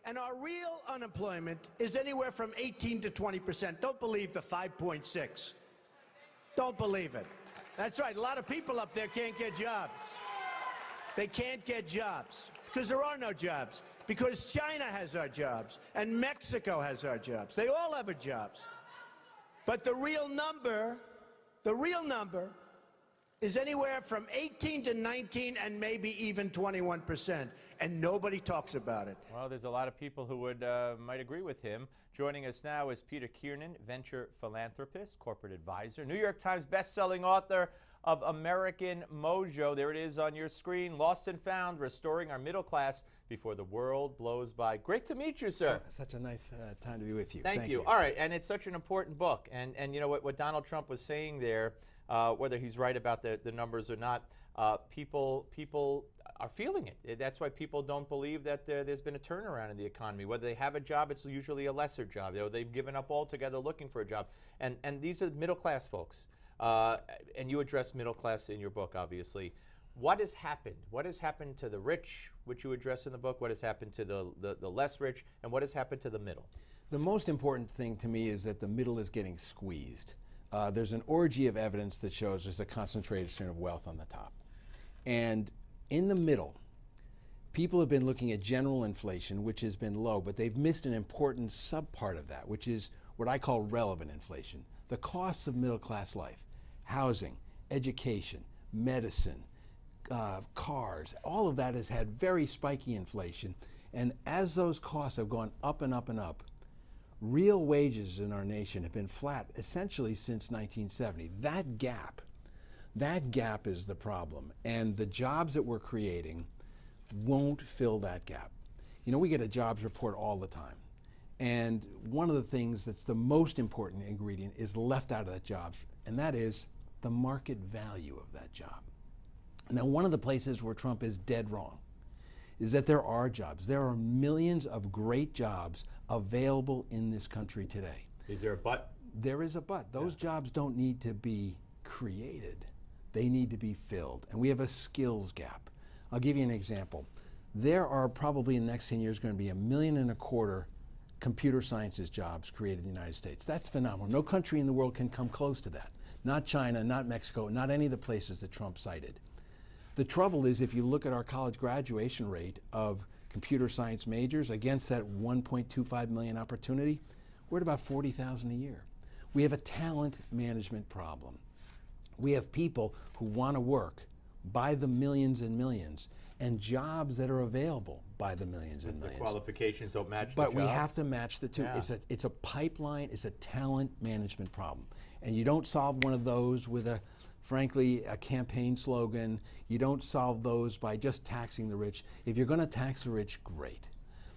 And our real unemployment is anywhere from 18 to 20%. Don't believe the 5.6. Don't believe it. That's right. A lot of people up there can't get jobs. They can't get jobs because there are no jobs. Because China has our jobs and Mexico has our jobs. They all have our jobs. But the real number is anywhere from 18 to 19 and maybe even 21%, and nobody talks about it. Well, there's a lot of people who would might agree with him. Joining us now is Peter Kiernan, venture philanthropist, corporate advisor, New York Times best-selling author of American Mojo. There it is on your screen, Lost and Found, Restoring Our Middle Class Before the World Blows By. Great to meet you, sir. Such a nice time to be with you. Thank you. All right, and it's such an important book. And you know what Donald Trump was saying there, whether he's right about the numbers or not, people are feeling it. That's why people don't believe that there's been a turnaround in the economy. Whether they have a job, it's usually a lesser job. They've given up altogether looking for a job. And these are middle-class folks. And you address middle class in your book, obviously. What has happened? What has happened to the rich, which you address in the book? What has happened to the less rich? And what has happened to the middle? The most important thing to me is that the middle is getting squeezed. There's an orgy of evidence that shows there's a concentration of wealth on the top. And in the middle, people have been looking at general inflation, which has been low, but they've missed an important subpart of that, which is what I call relevant inflation. The costs of middle-class life, housing, education, medicine, cars, all of that has had very spiky inflation. And as those costs have gone up and up and up, real wages in our nation have been flat essentially since 1970. That gap is the problem. And the jobs that we're creating won't fill that gap. You know, we get a jobs report all the time. And one of the things that's the most important ingredient is left out of that job, and that is the market value of that job. Now, one of the places where Trump is dead wrong is that there are jobs. There are millions of great jobs available in this country today. Is there a but? There is a but. Those jobs don't need to be created. They need to be filled. And we have a skills gap. I'll give you an example. There are probably in the next 10 years going to be 1.25 million computer sciences jobs created in the United States. That's phenomenal. No country in the world can come close to that. Not China, not Mexico, not any of the places that Trump cited. The trouble is, if you look at our college graduation rate of computer science majors against that 1.25 million opportunity, we're at about 40,000 a year. We have a talent management problem. We have people who want to work by the millions and millions, and jobs that are available by the millions and millions. The qualifications don't match but the jobs. We have to match the two. Yeah. It's a pipeline, it's a talent management problem. And you don't solve one of those with frankly, a campaign slogan. You don't solve those by just taxing the rich. If you're going to tax the rich, great.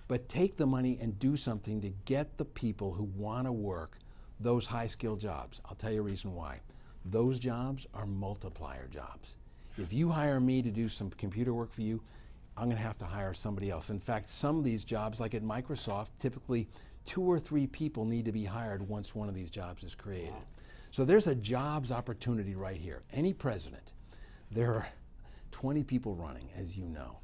But take the money and do something to get the people who want to work those high-skilled jobs. I'll tell you a reason why. Those jobs are multiplier jobs. If you hire me to do some computer work for you, I'm going to have to hire somebody else. In fact, some of these jobs, like at Microsoft, typically 2 or 3 people need to be hired once one of these jobs is created. Wow. So there's a jobs opportunity right here. Any president, there are 20 people running, as you know,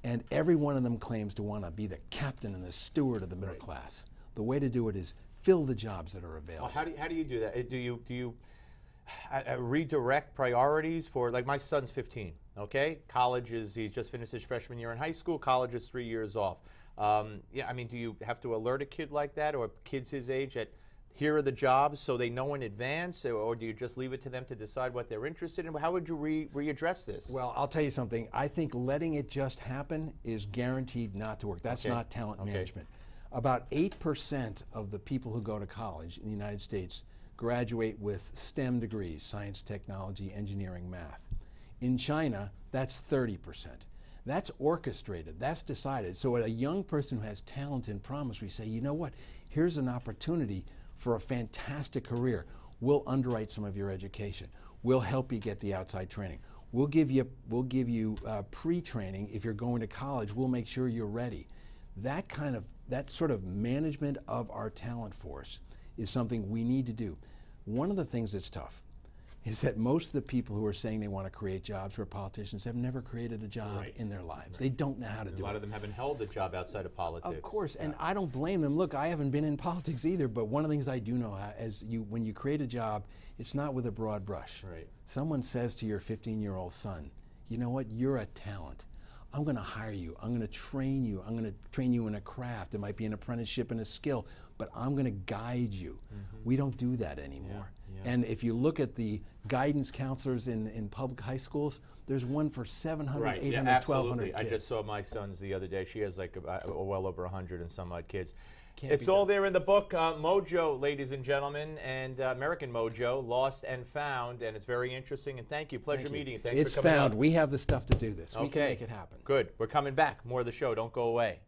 and every one of them claims to want to be the captain and the steward of the middle class. The way to do it is fill the jobs that are available. Well, how do you do that? Do you redirect priorities for, like, my son's 15, okay? He's just finished his freshman year in high school. College is 3 years off. Yeah, I mean, do you have to alert a kid like that, or kids his age, that here are the jobs so they know in advance, or do you just leave it to them to decide what they're interested in? How would you readdress this? Well, I'll tell you something. I think letting it just happen is guaranteed not to work. That's not talent management. About 8% of the people who go to college in the United States graduate with STEM degrees, science, technology, engineering, math. In China, that's 30%. That's orchestrated, that's decided. So at a young person who has talent and promise, we say, you know what, here's an opportunity for a fantastic career. We'll underwrite some of your education. We'll help you get the outside training. We'll give you pre-training. If you're going to college, we'll make sure you're ready. That sort of management of our talent force is something we need to do. One of the things that's tough, is that most of the people who are saying they want to create jobs who are politicians have never created a job Right. in their lives. They don't know how to do it. A lot of them haven't held a job outside of politics. Of course, and I don't blame them. Look, I haven't been in politics either, but one of the things I do know, when you create a job, it's not with a broad brush. Right. Someone says to your 15-year-old son, you know what, you're a talent. I'm going to hire you. I'm going to train you. I'm going to train you in a craft. It might be an apprenticeship and a skill, but I'm going to guide you. We don't do that anymore. Yeah. And if you look at the guidance counselors in public high schools, there's one for 700, Right. 800, Yeah, 1,200 absolutely. kids. I just saw my son's the other day. She has like well over 100 and some odd kids. Can't It's be all done. there in the book, Mojo, ladies and gentlemen, and American Mojo, Lost and Found, and it's very interesting. And thank you. Pleasure Thank you. meeting you. Thanks It's for coming found. on. We have the stuff to do this. We can Okay. make it happen. Good. We're coming back. More of the show. Don't go away.